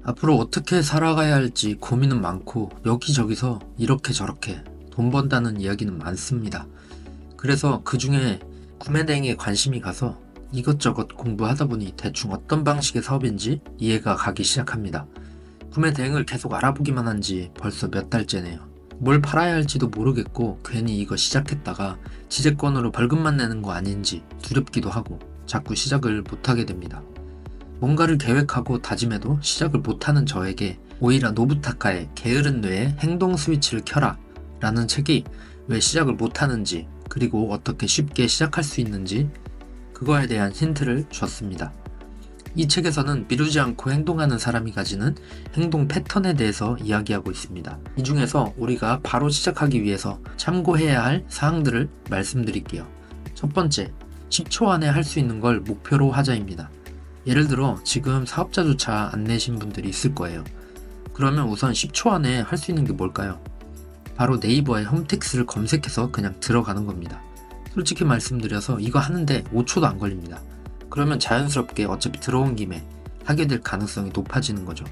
앞으로 어떻게 살아가야 할지 고민은 많고 여기저기서 이렇게 저렇게 돈 번다는 이야기는 많습니다. 그래서 그 중에 구매대행에 관심이 가서 이것저것 공부하다 보니 대충 어떤 방식의 사업인지 이해가 가기 시작합니다. 구매대행을 계속 알아보기만 한 지 벌써 몇 달째네요. 뭘 팔아야 할지도 모르겠고 괜히 이거 시작했다가 지재권으로 벌금만 내는 거 아닌지 두렵기도 하고 자꾸 시작을 못하게 됩니다. 뭔가를 계획하고 다짐해도 시작을 못하는 저에게 오히려 노부타카의 게으른 뇌에 행동 스위치를 켜라 라는 책이 왜 시작을 못하는지 그리고 어떻게 쉽게 시작할 수 있는지 그거에 대한 힌트를 줬습니다. 이 책에서는 미루지 않고 행동하는 사람이 가지는 행동 패턴에 대해서 이야기하고 있습니다. 이 중에서 우리가 바로 시작하기 위해서 참고해야 할 사항들을 말씀드릴게요. 첫 번째, 10초 안에 할 수 있는 걸 목표로 하자입니다. 예를 들어 지금 사업자조차 안 내신 분들이 있을 거예요. 그러면 우선 10초 안에 할 수 있는 게 뭘까요? 바로 네이버에 홈택스를 검색해서 그냥 들어가는 겁니다. 솔직히 말씀드려서 이거 하는데 5초도 안 걸립니다. 그러면 자연스럽게 어차피 들어온 김에 하게 될 가능성이 높아지는 거죠.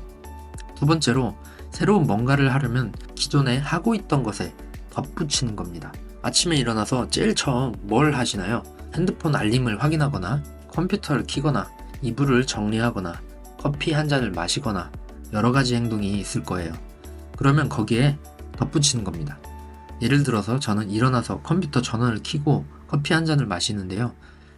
두 번째로 새로운 뭔가를 하려면 기존에 하고 있던 것에 덧붙이는 겁니다. 아침에 일어나서 제일 처음 뭘 하시나요? 핸드폰 알림을 확인하거나 컴퓨터를 켜거나 이불을 정리하거나 커피 한 잔을 마시거나 여러 가지 행동이 있을 거예요. 그러면 거기에 덧붙이는 겁니다. 예를 들어서 저는 일어나서 컴퓨터 전원을 켜고 커피 한 잔을 마시는데요.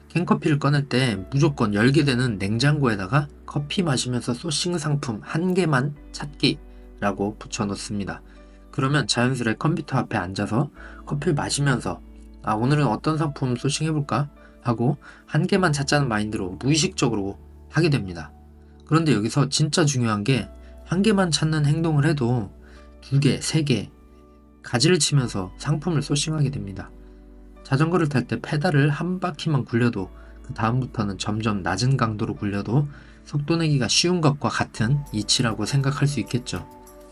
캔커피를 꺼낼 때 무조건 열게 되는 냉장고에다가 커피 마시면서 소싱 상품 한 개만 찾기 라고 붙여놓습니다. 그러면 자연스레 컴퓨터 앞에 앉아서 커피를 마시면서 오늘은 어떤 상품 소싱해볼까? 하고 한 개만 찾자는 마인드로 무의식적으로 하게 됩니다. 그런데 여기서 진짜 중요한 게 한 개만 찾는 행동을 해도 두 개, 세 개 가지를 치면서 상품을 소싱하게 됩니다. 자전거를 탈 때 페달을 한 바퀴만 굴려도 그 다음부터는 점점 낮은 강도로 굴려도 속도 내기가 쉬운 것과 같은 이치라고 생각할 수 있겠죠.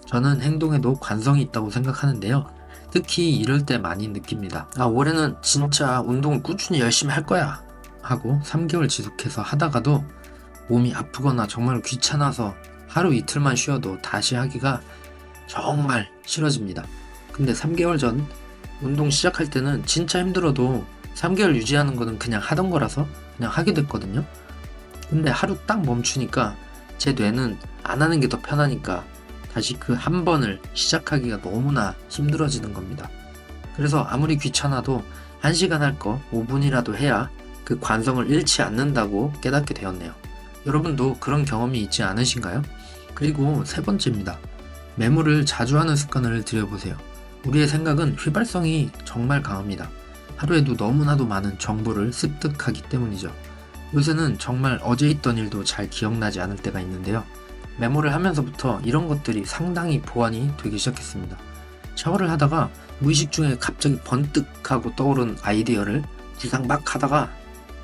저는 행동에도 관성이 있다고 생각하는데요. 특히 이럴 때 많이 느낍니다. 올해는 진짜 운동을 꾸준히 열심히 할 거야 하고 3개월 지속해서 하다가도 몸이 아프거나 정말 귀찮아서 하루 이틀만 쉬어도 다시 하기가 정말 싫어집니다. 근데 3개월 전 운동 시작할 때는 진짜 힘들어도 3개월 유지하는 거는 그냥 하던 거라서 그냥 하게 됐거든요. 근데 하루 딱 멈추니까 제 뇌는 안 하는 게 더 편하니까 다시 그 한 번을 시작하기가 너무나 힘들어지는 겁니다. 그래서 아무리 귀찮아도 1시간 할 거 5분이라도 해야 그 관성을 잃지 않는다고 깨닫게 되었네요. 여러분도 그런 경험이 있지 않으신가요? 그리고 세 번째입니다. 메모를 자주 하는 습관을 들여보세요. 우리의 생각은 휘발성이 정말 강합니다. 하루에도 너무나도 많은 정보를 습득하기 때문이죠. 요새는 정말 어제 있던 일도 잘 기억나지 않을 때가 있는데요. 메모를 하면서부터 이런 것들이 상당히 보완이 되기 시작했습니다. 샤워를 하다가 무의식 중에 갑자기 번뜩하고 떠오른 아이디어를 구상 막 하다가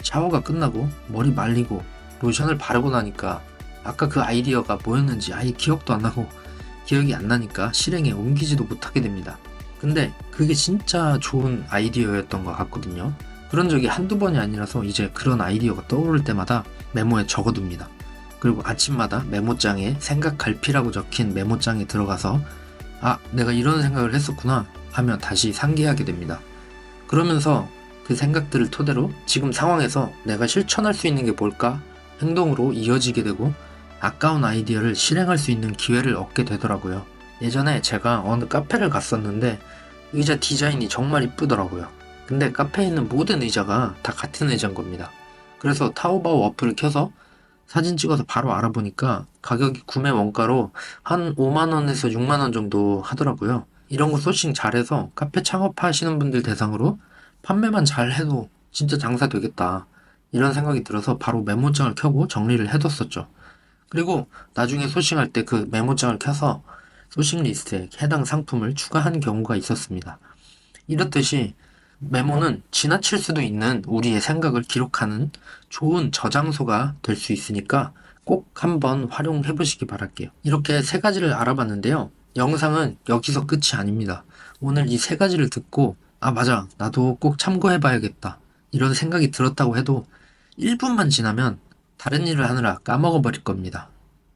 샤워가 끝나고 머리 말리고 로션을 바르고 나니까 아까 그 아이디어가 뭐였는지 아예 기억도 안 나고 기억이 안 나니까 실행에 옮기지도 못하게 됩니다. 근데 그게 진짜 좋은 아이디어였던 것 같거든요. 그런 적이 한두 번이 아니라서 이제 그런 아이디어가 떠오를 때마다 메모에 적어둡니다. 그리고 아침마다 메모장에 생각 갈피라고 적힌 메모장에 들어가서 내가 이런 생각을 했었구나 하면 다시 상기하게 됩니다. 그러면서 그 생각들을 토대로 지금 상황에서 내가 실천할 수 있는 게 뭘까? 행동으로 이어지게 되고 아까운 아이디어를 실행할 수 있는 기회를 얻게 되더라고요. 예전에 제가 어느 카페를 갔었는데 의자 디자인이 정말 이쁘더라고요. 근데 카페에 있는 모든 의자가 다 같은 의자인 겁니다. 그래서 타오바오 어플을 켜서 사진 찍어서 바로 알아보니까 가격이 구매 원가로 한 5만원에서 6만원 정도 하더라고요. 이런 거 소싱 잘해서 카페 창업하시는 분들 대상으로 판매만 잘 해도 진짜 장사 되겠다. 이런 생각이 들어서 바로 메모장을 켜고 정리를 해뒀었죠. 그리고 나중에 소싱할 때 그 메모장을 켜서 소싱 리스트에 해당 상품을 추가한 경우가 있었습니다. 이렇듯이 메모는 지나칠 수도 있는 우리의 생각을 기록하는 좋은 저장소가 될 수 있으니까 꼭 한번 활용해 보시기 바랄게요. 이렇게 세 가지를 알아봤는데요. 영상은 여기서 끝이 아닙니다. 오늘 이 세 가지를 듣고 맞아, 나도 꼭 참고해 봐야겠다 이런 생각이 들었다고 해도 1분만 지나면 다른 일을 하느라 까먹어 버릴 겁니다.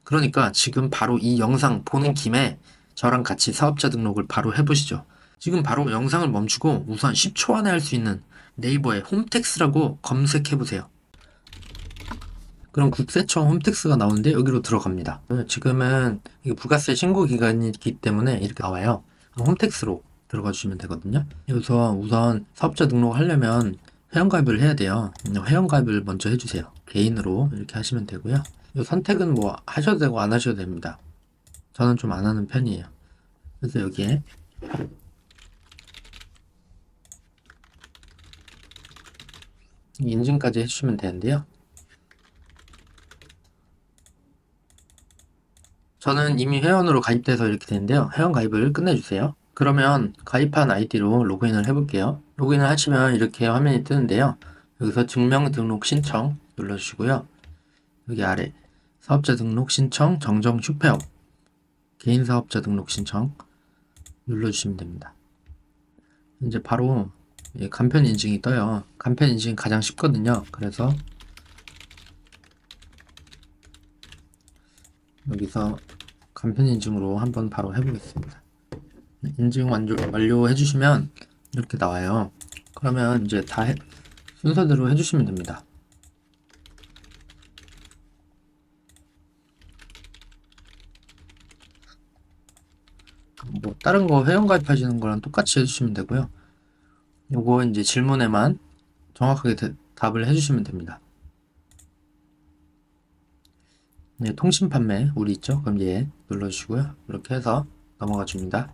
그러니까 지금 바로 이 영상 보는 김에 저랑 같이 사업자 등록을 바로 해보시죠. 지금 바로 영상을 멈추고 우선 10초 안에 할 수 있는 네이버에 홈택스라고 검색해보세요. 그럼 국세청 홈택스가 나오는데 여기로 들어갑니다. 지금은 이게 부가세 신고 기간이기 때문에 이렇게 나와요. 홈택스로 들어가 주시면 되거든요. 여기서 우선 사업자 등록하려면 회원가입을 해야 돼요. 회원가입을 먼저 해주세요. 개인으로 이렇게 하시면 되고요. 이 선택은 뭐 하셔도 되고 안 하셔도 됩니다. 저는 좀 안 하는 편이에요. 그래서 여기에 인증까지 해주시면 되는데요. 저는 이미 회원으로 가입돼서 이렇게 되는데요. 회원 가입을 끝내주세요. 그러면 가입한 아이디로 로그인을 해볼게요. 로그인을 하시면 이렇게 화면이 뜨는데요. 여기서 증명 등록 신청 눌러주시고요. 여기 아래 사업자 등록 신청 정정 슈페업 개인 사업자 등록 신청 눌러주시면 됩니다. 이제 바로 간편 인증이 떠요. 간편 인증이 가장 쉽거든요. 그래서 여기서 간편 인증으로 한번 바로 해보겠습니다. 인증 완료 해주시면 이렇게 나와요. 그러면 이제 순서대로 해주시면 됩니다. 뭐 다른 거 회원 가입하시는 거랑 똑같이 해주시면 되고요. 요거 이제 질문에만 정확하게 답을 해주시면 됩니다. 네, 통신 판매 우리 있죠? 그럼 얘 눌러주시고요. 이렇게 해서 넘어가 줍니다.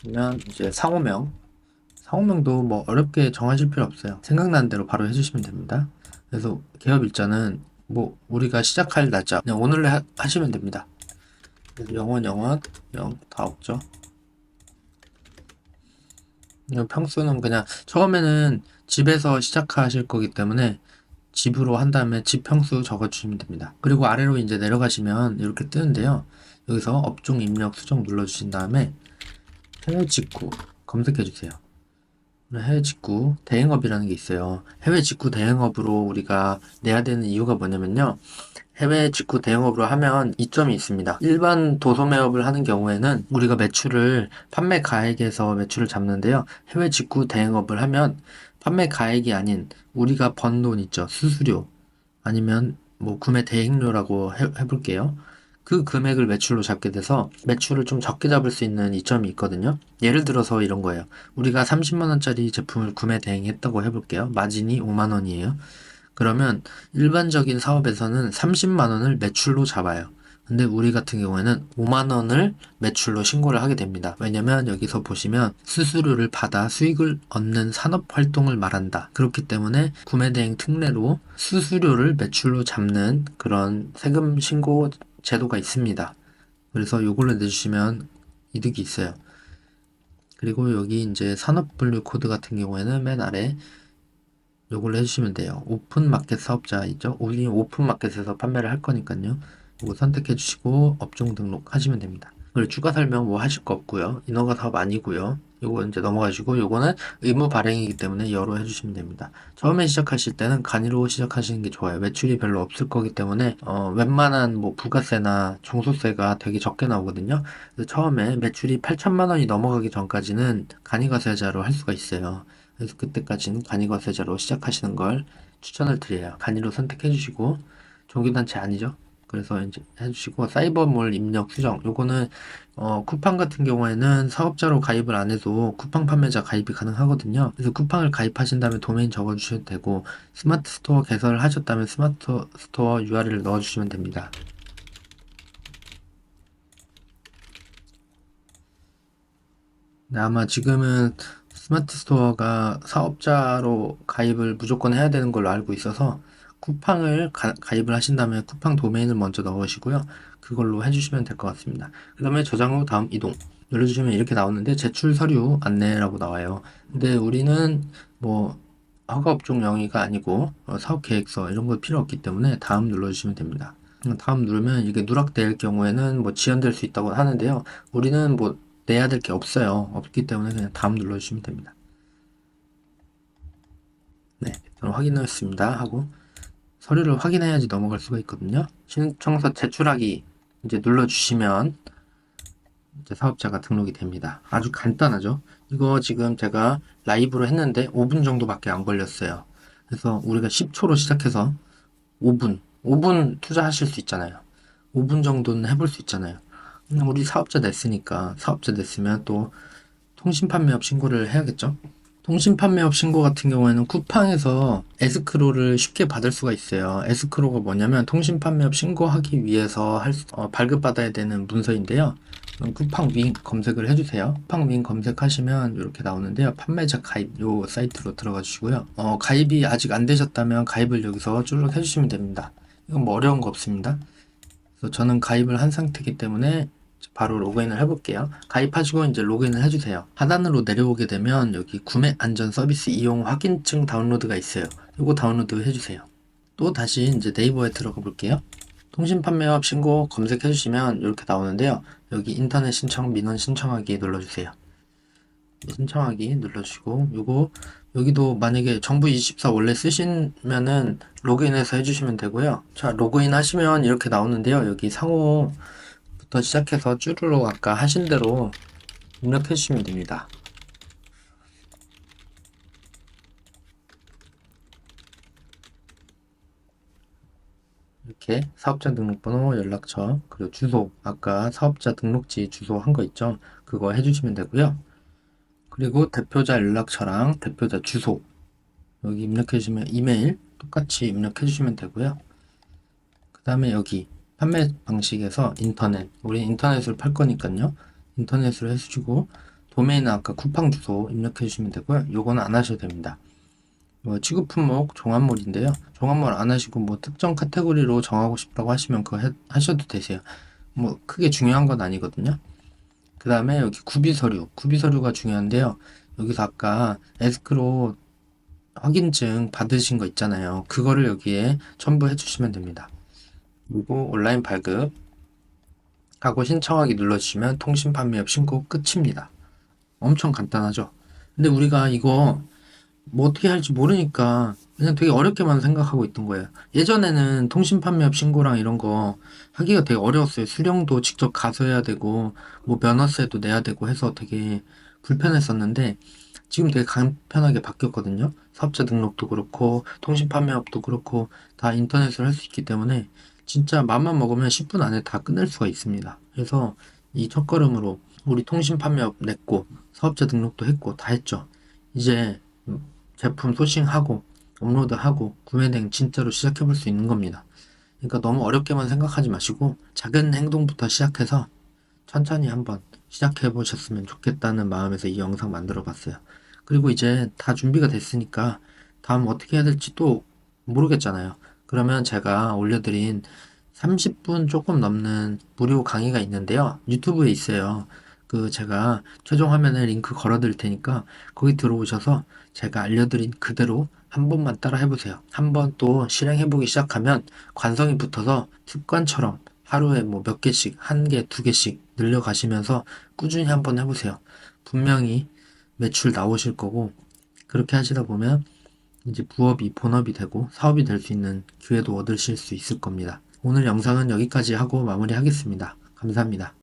그러면 이제 상호명도 뭐 어렵게 정하실 필요 없어요. 생각나는 대로 바로 해주시면 됩니다. 그래서 개업 일자는 뭐 우리가 시작할 날짜 그냥 오늘로 하시면 됩니다. 그래서 영원 0 다 없죠. 평수는 그냥 처음에는 집에서 시작하실 거기 때문에 집으로 한 다음에 집 평수 적어주시면 됩니다. 그리고 아래로 이제 내려가시면 이렇게 뜨는데요. 여기서 업종 입력 수정 눌러주신 다음에 해외 직구 검색해 주세요. 해외 직구 대행업이라는 게 있어요. 해외 직구 대행업으로 우리가 내야 되는 이유가 뭐냐면요. 해외 직구 대행업으로 하면 이점이 있습니다. 일반 도소매업을 하는 경우에는 우리가 매출을 판매 가액에서 매출을 잡는데요. 해외 직구 대행업을 하면 판매 가액이 아닌 우리가 번 돈 있죠. 수수료 아니면 뭐 구매 대행료라고 해볼게요. 그 금액을 매출로 잡게 돼서 매출을 좀 적게 잡을 수 있는 이점이 있거든요. 예를 들어서 이런 거예요. 우리가 30만 원짜리 제품을 구매 대행했다고 해볼게요. 마진이 5만 원이에요. 그러면 일반적인 사업에서는 30만 원을 매출로 잡아요. 근데 우리 같은 경우에는 5만 원을 매출로 신고를 하게 됩니다. 왜냐면 여기서 보시면 수수료를 받아 수익을 얻는 산업 활동을 말한다. 그렇기 때문에 구매대행 특례로 수수료를 매출로 잡는 그런 세금 신고 제도가 있습니다. 그래서 요걸로 내주시면 이득이 있어요. 그리고 여기 이제 산업분류 코드 같은 경우에는 맨 아래 요걸로 해주시면 돼요. 오픈마켓 사업자 있죠? 우리 오픈마켓에서 판매를 할 거니까요. 이거 선택해 주시고 업종 등록하시면 됩니다. 그리고 추가 설명 뭐 하실 거 없고요. 인허가 사업 아니고요. 요거 이제 넘어가시고 요거는 의무 발행이기 때문에 여로 해주시면 됩니다. 처음에 시작하실 때는 간이로 시작하시는 게 좋아요. 매출이 별로 없을 거기 때문에 웬만한 뭐 부가세나 종소세가 되게 적게 나오거든요. 그래서 처음에 매출이 8천만 원이 넘어가기 전까지는 간이과세자로 할 수가 있어요. 그래서 그때까지는 간이과세자로 시작하시는 걸 추천을 드려요. 간이로 선택해 주시고 종교단체 아니죠? 그래서 이제 해주시고 사이버몰 입력 수정 요거는 쿠팡 같은 경우에는 사업자로 가입을 안 해도 쿠팡 판매자 가입이 가능하거든요. 그래서 쿠팡을 가입하신 다음에 도메인 적어주셔도 되고 스마트 스토어 개설을 하셨다면 스마트 스토어 URL을 넣어주시면 됩니다. 네, 아마 지금은 스마트 스토어가 사업자로 가입을 무조건 해야 되는 걸로 알고 있어서 쿠팡을 가입을 하신 다음에 쿠팡 도메인을 먼저 넣으시고요. 그걸로 해주시면 될 것 같습니다. 그 다음에 저장 후 다음 이동 눌러주시면 이렇게 나오는데 제출 서류 안내라고 나와요. 근데 우리는 뭐 허가업종 영위가 아니고 사업계획서 이런 거 필요 없기 때문에 다음 눌러주시면 됩니다. 다음 누르면 이게 누락될 경우에는 뭐 지연될 수 있다고 하는데요. 우리는 뭐 내야 될 게 없어요. 없기 때문에 그냥 다음 눌러주시면 됩니다. 네, 저는 확인했습니다 하고 서류를 확인해야지 넘어갈 수가 있거든요. 신청서 제출하기 이제 눌러주시면 이제 사업자가 등록이 됩니다. 아주 간단하죠. 이거 지금 제가 라이브로 했는데 5분 정도밖에 안 걸렸어요. 그래서 우리가 10초로 시작해서 5분 투자하실 수 있잖아요. 5분 정도는 해볼 수 있잖아요. 우리 사업자 냈으니까 사업자 냈으면 또 통신판매업 신고를 해야겠죠. 통신판매업 신고 같은 경우에는 쿠팡에서 에스크로를 쉽게 받을 수가 있어요. 에스크로가 뭐냐면 통신판매업 신고하기 위해서 발급받아야 되는 문서인데요. 쿠팡 윙 검색을 해주세요. 쿠팡 윙 검색하시면 이렇게 나오는데요. 판매자 가입 요 사이트로 들어가 주시고요. 가입이 아직 안 되셨다면 가입을 여기서 쭉 해주시면 됩니다. 이건 뭐 어려운 거 없습니다. 그래서 저는 가입을 한 상태이기 때문에 바로 로그인을 해볼게요. 가입하시고 이제 로그인을 해주세요. 하단으로 내려오게 되면 여기 구매 안전 서비스 이용 확인증 다운로드가 있어요. 이거 다운로드 해주세요. 또 다시 이제 네이버에 들어가 볼게요. 통신 판매업 신고 검색해 주시면 이렇게 나오는데요. 여기 인터넷 신청 민원 신청하기 눌러주세요. 신청하기 눌러주시고 요거 여기도 만약에 정부24 원래 쓰시면은 로그인해서 해주시면 되고요. 자, 로그인 하시면 이렇게 나오는데요. 여기 상호부터 시작해서 쭈루룩 아까 하신 대로 입력해 주시면 됩니다. 이렇게 사업자 등록번호, 연락처, 그리고 주소, 아까 사업자 등록지 주소 한 거 있죠? 그거 해주시면 되고요. 그리고 대표자 연락처랑 대표자 주소 여기 입력해 주시면 이메일 똑같이 입력해 주시면 되고요. 그 다음에 여기 판매 방식에서 인터넷 우리 인터넷으로 팔 거니까요. 인터넷으로 해주시고 도메인은 아까 쿠팡 주소 입력해 주시면 되고요. 요거는 안 하셔도 됩니다. 취급 품목 종합몰인데요. 종합몰 안 하시고 뭐 특정 카테고리로 정하고 싶다고 하시면 그거 하셔도 되세요. 뭐 크게 중요한 건 아니거든요. 그 다음에 여기 구비서류가 중요한데요. 여기서 아까 에스크로 확인증 받으신 거 있잖아요. 그거를 여기에 첨부해 주시면 됩니다. 그리고 온라인 발급 하고 신청하기 눌러주시면 통신 판매업 신고 끝입니다. 엄청 간단하죠. 근데 우리가 이거 뭐 어떻게 할지 모르니까 그냥 되게 어렵게만 생각하고 있던 거예요. 예전에는 통신 판매업 신고랑 이런 거 하기가 되게 어려웠어요. 수령도 직접 가서 해야 되고 뭐 면허세도 내야 되고 해서 되게 불편했었는데 지금 되게 간편하게 바뀌었거든요. 사업자 등록도 그렇고 통신 판매업도 그렇고 다 인터넷으로 할 수 있기 때문에 진짜 맘만 먹으면 10분 안에 다 끝낼 수가 있습니다. 그래서 이 첫걸음으로 우리 통신 판매업 냈고 사업자 등록도 했고 다 했죠. 이제 제품 소싱하고 업로드하고 구매 등 진짜로 시작해 볼 수 있는 겁니다. 그러니까 너무 어렵게만 생각하지 마시고 작은 행동부터 시작해서 천천히 한번 시작해 보셨으면 좋겠다는 마음에서 이 영상 만들어 봤어요. 그리고 이제 다 준비가 됐으니까 다음 어떻게 해야 될지 또 모르겠잖아요. 그러면 제가 올려드린 30분 조금 넘는 무료 강의가 있는데요. 유튜브에 있어요. 그 제가 최종 화면에 링크 걸어 드릴 테니까 거기 들어오셔서 제가 알려드린 그대로 한 번만 따라 해보세요. 한 번 또 실행해보기 시작하면 관성이 붙어서 습관처럼 하루에 뭐 몇 개씩, 한 개, 두 개씩 늘려가시면서 꾸준히 한번 해보세요. 분명히 매출 나오실 거고, 그렇게 하시다 보면 이제 부업이 본업이 되고 사업이 될 수 있는 기회도 얻으실 수 있을 겁니다. 오늘 영상은 여기까지 하고 마무리하겠습니다. 감사합니다.